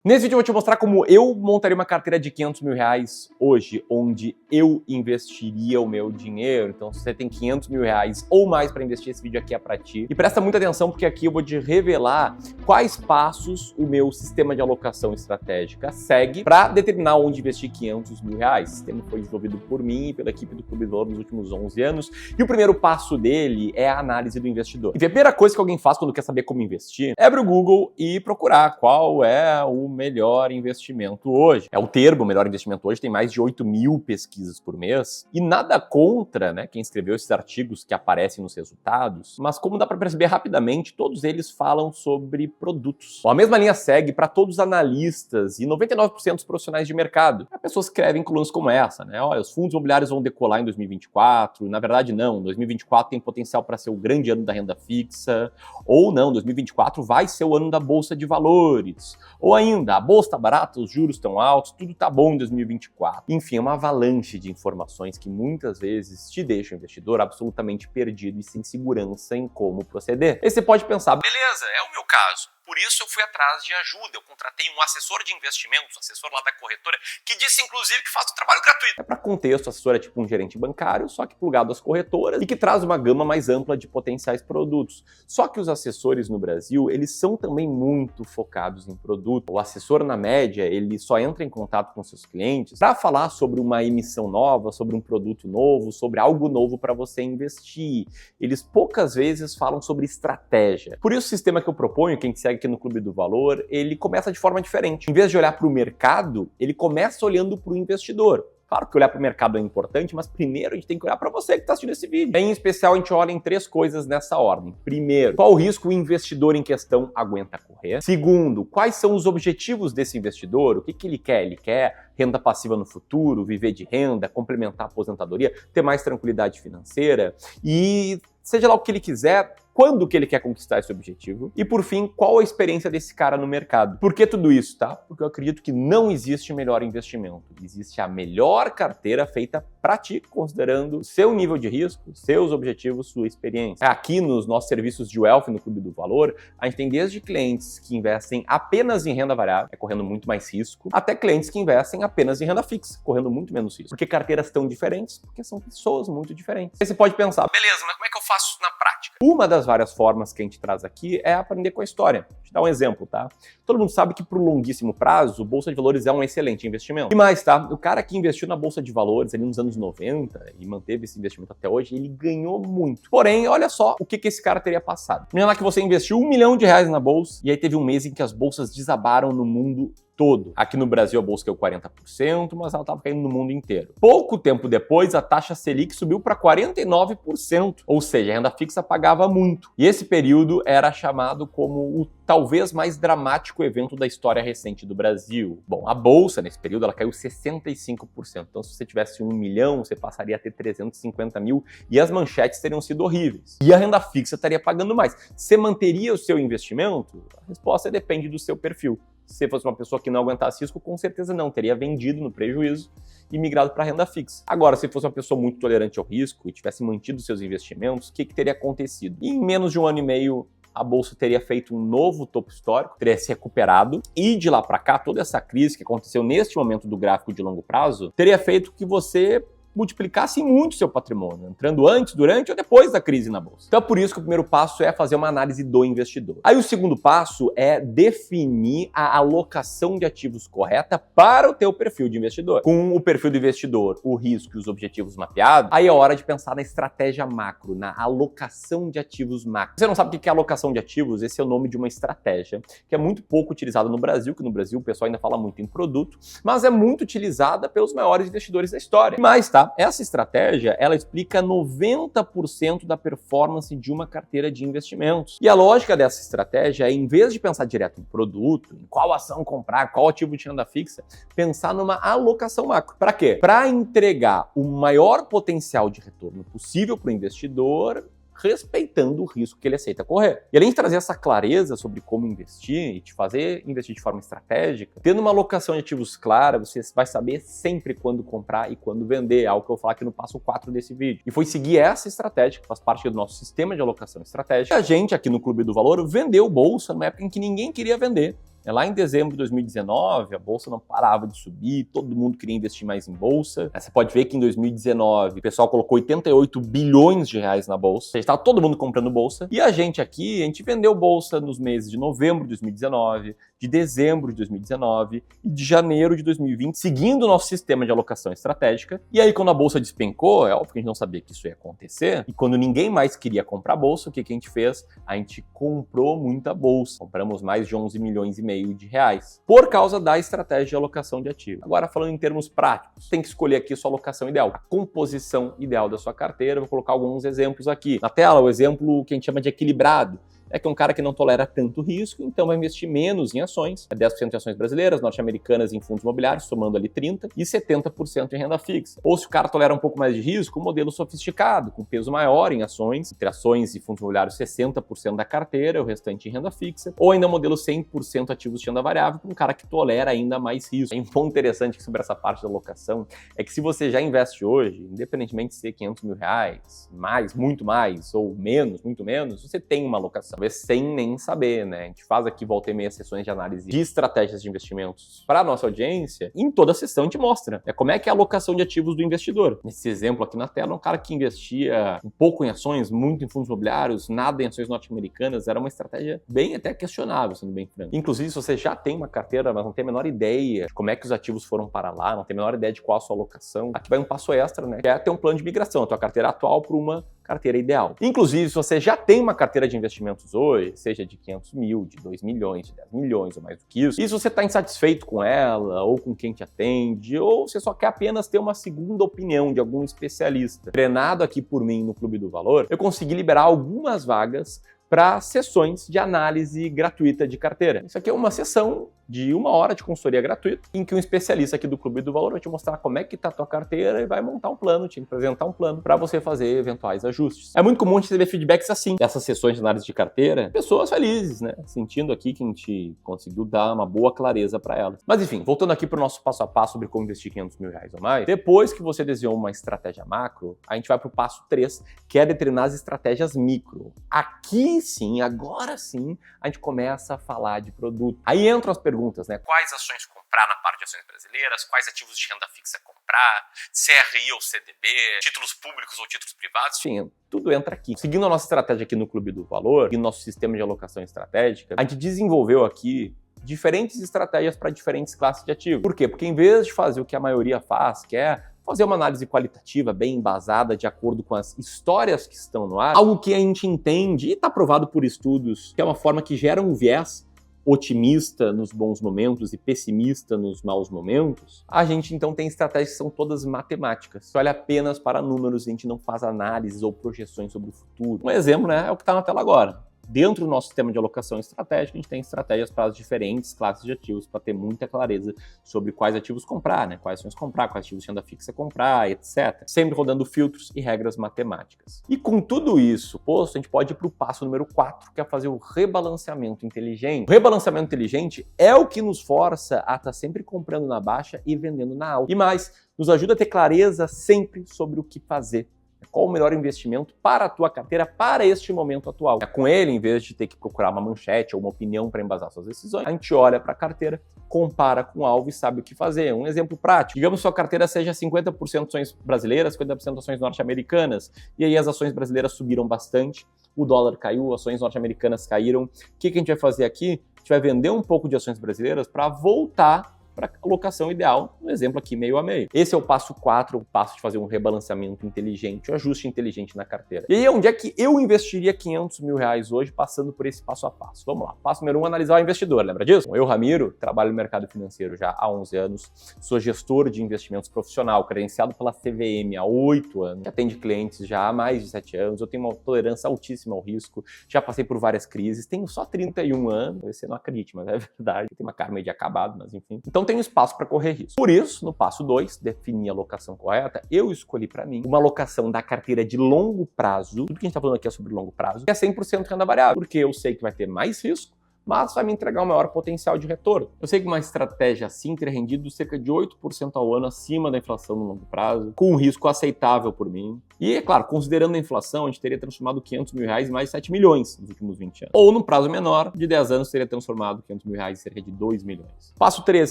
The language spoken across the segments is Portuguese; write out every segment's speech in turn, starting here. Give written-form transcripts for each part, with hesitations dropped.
Nesse vídeo eu vou te mostrar como eu montaria uma carteira de 500 mil reais hoje, onde eu investiria o meu dinheiro. Então, se você tem 500 mil reais ou mais para investir, esse vídeo aqui é para ti. E presta muita atenção, porque aqui eu vou te revelar quais passos o meu sistema de alocação estratégica segue para determinar onde investir 500 mil reais. O sistema foi desenvolvido por mim e pela equipe do Clube do Valor nos últimos 11 anos. E o primeiro passo dele é a análise do investidor. E a primeira coisa que alguém faz quando quer saber como investir é abrir o Google e procurar qual é o melhor investimento hoje. É o termo melhor investimento hoje, tem mais de 8 mil pesquisas por mês. E nada contra, né, quem escreveu esses artigos que aparecem nos resultados, mas como dá para perceber rapidamente, todos eles falam sobre produtos. Bom, a mesma linha segue para todos os analistas e 99% dos profissionais de mercado. As pessoas escrevem colunas como essa, né? Olha, os fundos imobiliários vão decolar em 2024. Na verdade, não. 2024 tem potencial para ser o grande ano da renda fixa. Ou não, 2024 vai ser o ano da bolsa de valores. Ou ainda, a bolsa está barata, os juros estão altos, tudo está bom em 2024. Enfim, é uma avalanche de informações que muitas vezes te deixa o investidor absolutamente perdido e sem segurança em como proceder. E você pode pensar, beleza, é o meu caso. Por isso eu fui atrás de ajuda, eu contratei um assessor de investimentos, um assessor lá da corretora, que disse inclusive que faz um trabalho gratuito. É para contexto, o assessor é tipo um gerente bancário, só que plugado às corretoras e que traz uma gama mais ampla de potenciais produtos. Só que os assessores no Brasil, eles são também muito focados em produto. O assessor, na média, ele só entra em contato com seus clientes para falar sobre uma emissão nova, sobre um produto novo, sobre algo novo para você investir. Eles poucas vezes falam sobre estratégia. Por isso o sistema que eu proponho, quem segue aqui no Clube do Valor, ele começa de forma diferente. Em vez de olhar para o mercado, ele começa olhando para o investidor. Claro que olhar para o mercado é importante, mas primeiro a gente tem que olhar para você que está assistindo esse vídeo. Em especial, a gente olha em três coisas nessa ordem. Primeiro, qual risco o investidor em questão aguenta correr? Segundo, quais são os objetivos desse investidor? O que ele quer? Ele quer renda passiva no futuro, viver de renda, complementar a aposentadoria, ter mais tranquilidade financeira e seja lá o que ele quiser, quando que ele quer conquistar esse objetivo e, por fim, qual a experiência desse cara no mercado. Por que tudo isso, tá? Porque eu acredito que não existe melhor investimento. Existe a melhor carteira feita para ti, considerando seu nível de risco, seus objetivos, sua experiência. Aqui nos nossos serviços de Wealth, no Clube do Valor, a gente tem desde clientes que investem apenas em renda variável, correndo muito mais risco, até clientes que investem apenas em renda fixa, correndo muito menos risco. Por que carteiras tão diferentes? Porque são pessoas muito diferentes. Aí você pode pensar, beleza, mas como é que eu faço isso na prática? Uma das várias formas que a gente traz aqui é aprender com a história. Vou te dar um exemplo, tá? Todo mundo sabe que para o longuíssimo prazo, Bolsa de Valores é um excelente investimento. E mais, tá? O cara que investiu na Bolsa de Valores ali nos anos 90 e manteve esse investimento até hoje, ele ganhou muito. Porém, olha só o que esse cara teria passado. Imagina lá que você investiu R$1 milhão na bolsa e aí teve um mês em que as bolsas desabaram no mundo todo. Aqui no Brasil a bolsa caiu 40%, mas ela estava caindo no mundo inteiro. Pouco tempo depois, a taxa Selic subiu para 49%, ou seja, a renda fixa pagava muito. E esse período era chamado como o talvez mais dramático evento da história recente do Brasil. Bom, a bolsa nesse período ela caiu 65%. Então, se você tivesse 1 milhão, você passaria a ter 350 mil e as manchetes teriam sido horríveis. E a renda fixa estaria pagando mais. Você manteria o seu investimento? A resposta depende do seu perfil. Se você fosse uma pessoa que não aguentasse risco, com certeza não, teria vendido no prejuízo e migrado para renda fixa. Agora, se fosse uma pessoa muito tolerante ao risco e tivesse mantido seus investimentos, o que teria acontecido? E em menos de 1 ano e meio, a bolsa teria feito um novo topo histórico, teria se recuperado e de lá para cá, toda essa crise que aconteceu neste momento do gráfico de longo prazo, teria feito que você multiplicasse muito seu patrimônio, entrando antes, durante ou depois da crise na bolsa. Então é por isso que o primeiro passo é fazer uma análise do investidor. Aí o segundo passo é definir a alocação de ativos correta para o teu perfil de investidor. Com o perfil do investidor, o risco e os objetivos mapeados, aí é hora de pensar na estratégia macro, na alocação de ativos macro. Se você não sabe o que é alocação de ativos, esse é o nome de uma estratégia que é muito pouco utilizada no Brasil, que no Brasil o pessoal ainda fala muito em produto, mas é muito utilizada pelos maiores investidores da história. Mas, tá? Essa estratégia, ela explica 90% da performance de uma carteira de investimentos. E a lógica dessa estratégia é, em vez de pensar direto em produto, em qual ação comprar, qual ativo de renda fixa, pensar numa alocação macro. Para quê? Para entregar o maior potencial de retorno possível para o investidor, respeitando o risco que ele aceita correr. E além de trazer essa clareza sobre como investir e te fazer investir de forma estratégica, tendo uma alocação de ativos clara, você vai saber sempre quando comprar e quando vender, algo que eu vou falar aqui no passo 4 desse vídeo. E foi seguir essa estratégia, que faz parte do nosso sistema de alocação estratégica. A gente aqui no Clube do Valor vendeu bolsa numa época em que ninguém queria vender. Lá em dezembro de 2019, a bolsa não parava de subir, todo mundo queria investir mais em bolsa. Você pode ver que em 2019 o pessoal colocou 88 bilhões de reais na bolsa. Estava todo mundo comprando bolsa. E a gente aqui, a gente vendeu bolsa nos meses de novembro de 2019, de dezembro de 2019 e de janeiro de 2020, seguindo o nosso sistema de alocação estratégica. E aí, quando a bolsa despencou, é óbvio que a gente não sabia que isso ia acontecer. E quando ninguém mais queria comprar bolsa, o que a gente fez? A gente comprou muita bolsa. Compramos mais de 11 milhões e meio de reais, por causa da estratégia de alocação de ativos. Agora, falando em termos práticos, tem que escolher aqui a sua alocação ideal, a composição ideal da sua carteira. Vou colocar alguns exemplos aqui. Na tela, o exemplo que a gente chama de equilibrado. É que é um cara que não tolera tanto risco, então vai investir menos em ações, 10% em ações brasileiras, norte-americanas e em fundos imobiliários, somando ali 30%, e 70% em renda fixa. Ou se o cara tolera um pouco mais de risco, um modelo sofisticado, com peso maior em ações, entre ações e fundos imobiliários, 60% da carteira, o restante em renda fixa, ou ainda modelo 100% ativos de renda variável, para um cara que tolera ainda mais risco. Um ponto interessante sobre essa parte da alocação é que se você já investe hoje, independentemente de ser 500 mil reais, mais, muito mais, ou menos, muito menos, você tem uma alocação. Talvez sem nem saber, né? A gente faz aqui volta e meia sessões de análise de estratégias de investimentos para a nossa audiência. E em toda a sessão a gente mostra como é que é a alocação de ativos do investidor. Nesse exemplo aqui na tela, um cara que investia um pouco em ações, muito em fundos imobiliários, nada em ações norte-americanas, era uma estratégia bem até questionável, sendo bem franco. Inclusive, se você já tem uma carteira, mas não tem a menor ideia de como é que os ativos foram para lá, não tem a menor ideia de qual a sua alocação, aqui vai um passo extra, né? Que é ter um plano de migração, a tua carteira atual para uma carteira ideal. Inclusive, se você já tem uma carteira de investimentos hoje, seja de 500 mil, de 2 milhões, de 10 milhões ou mais do que isso, e se você está insatisfeito com ela, ou com quem te atende, ou você só quer apenas ter uma segunda opinião de algum especialista, treinado aqui por mim no Clube do Valor, eu consegui liberar algumas vagas para sessões de análise gratuita de carteira. Isso aqui é uma sessão de 1 hora de consultoria gratuita, em que um especialista aqui do Clube do Valor vai te mostrar como é que está a tua carteira e vai montar um plano, te apresentar um plano para você fazer eventuais ajustes. É muito comum a gente receber feedbacks assim, dessas sessões de análise de carteira, pessoas felizes, né? Sentindo aqui que a gente conseguiu dar uma boa clareza para elas. Mas enfim, voltando aqui para o nosso passo a passo sobre como investir 500 mil reais ou mais, depois que você desenhou uma estratégia macro, a gente vai para o passo 3, que é determinar as estratégias micro. Aqui sim, agora sim, a gente começa a falar de produto. Aí entram as perguntas, né? Quais ações comprar na parte de ações brasileiras? Quais ativos de renda fixa comprar? CRI ou CDB? Títulos públicos ou títulos privados? Enfim, tudo entra aqui. Seguindo a nossa estratégia aqui no Clube do Valor e nosso sistema de alocação estratégica, a gente desenvolveu aqui diferentes estratégias para diferentes classes de ativos. Por quê? Porque em vez de fazer o que a maioria faz, que é fazer uma análise qualitativa bem embasada de acordo com as histórias que estão no ar, algo que a gente entende e está provado por estudos, que é uma forma que gera um viés otimista nos bons momentos e pessimista nos maus momentos, a gente então tem estratégias que são todas matemáticas. Olha apenas para números, a gente não faz análises ou projeções sobre o futuro. Um exemplo, né, é o que está na tela agora. Dentro do nosso sistema de alocação estratégica, a gente tem estratégias para as diferentes classes de ativos, para ter muita clareza sobre quais ativos comprar, né? Quais ações comprar, quais ativos de renda fixa comprar, etc. Sempre rodando filtros e regras matemáticas. E com tudo isso posto, a gente pode ir para o passo número 4, que é fazer o rebalanceamento inteligente. O rebalanceamento inteligente é o que nos força a estar sempre comprando na baixa e vendendo na alta. E mais, nos ajuda a ter clareza sempre sobre o que fazer. Qual o melhor investimento para a tua carteira para este momento atual. Com ele, em vez de ter que procurar uma manchete ou uma opinião para embasar suas decisões, a gente olha para a carteira, compara com o alvo e sabe o que fazer. Um exemplo prático. Digamos que sua carteira seja 50% ações brasileiras, 50% ações norte-americanas, e aí as ações brasileiras subiram bastante, o dólar caiu, ações norte-americanas caíram. O que a gente vai fazer aqui? A gente vai vender um pouco de ações brasileiras para voltar para a alocação ideal, no exemplo aqui meio a meio. Esse é o passo 4, o passo de fazer um rebalanceamento inteligente, um ajuste inteligente na carteira. E aí, onde é que eu investiria 500 mil reais hoje passando por esse passo a passo? Vamos lá. Passo número 1, analisar o investidor, lembra disso? Bom, eu, Ramiro, trabalho no mercado financeiro já há 11 anos, sou gestor de investimentos profissional, credenciado pela CVM há 8 anos, atende clientes já há mais de 7 anos, eu tenho uma tolerância altíssima ao risco, já passei por várias crises, tenho só 31 anos, você não acredite, mas é verdade, tem uma cara meio de acabado, mas enfim. Então tem espaço para correr risco. Por isso, no passo 2, definir a alocação correta, eu escolhi para mim uma alocação da carteira de longo prazo, tudo que a gente está falando aqui é sobre longo prazo, que é 100% renda variável, porque eu sei que vai ter mais risco, mas vai me entregar um maior potencial de retorno. Eu sei que uma estratégia assim teria rendido cerca de 8% ao ano acima da inflação no longo prazo, com um risco aceitável por mim. E, é claro, considerando a inflação, a gente teria transformado 500 mil reais em mais 7 milhões nos últimos 20 anos. Ou, num prazo menor, de 10 anos, teria transformado 500 mil reais em cerca de 2 milhões. Passo 3,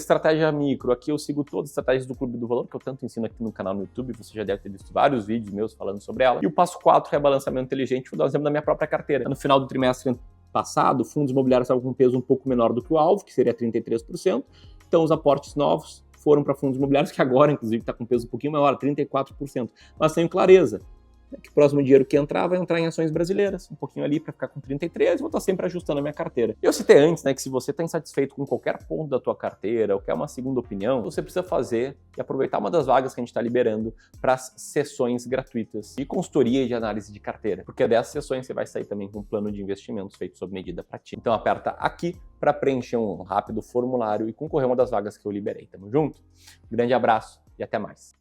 estratégia micro. Aqui eu sigo todas as estratégias do Clube do Valor, que eu tanto ensino aqui no canal no YouTube. Você já deve ter visto vários vídeos meus falando sobre ela. E o passo 4, rebalanceamento inteligente. Vou dar um exemplo da minha própria carteira. No final do trimestre passado, fundos imobiliários estavam com um peso um pouco menor do que o alvo, que seria 33%. Então, os aportes novos foram para fundos imobiliários, que agora, inclusive, está com um peso um pouquinho maior, 34%. Mas tenho clareza que o próximo dinheiro que entrar vai entrar em ações brasileiras, um pouquinho ali para ficar com 33, vou estar sempre ajustando a minha carteira. Eu citei antes, né, que se você está insatisfeito com qualquer ponto da tua carteira ou quer uma segunda opinião, você precisa fazer e aproveitar uma das vagas que a gente está liberando para as sessões gratuitas de consultoria e de análise de carteira, porque dessas sessões você vai sair também com um plano de investimentos feito sob medida para ti. Então aperta aqui para preencher um rápido formulário e concorrer a uma das vagas que eu liberei. Tamo junto? Grande abraço e até mais.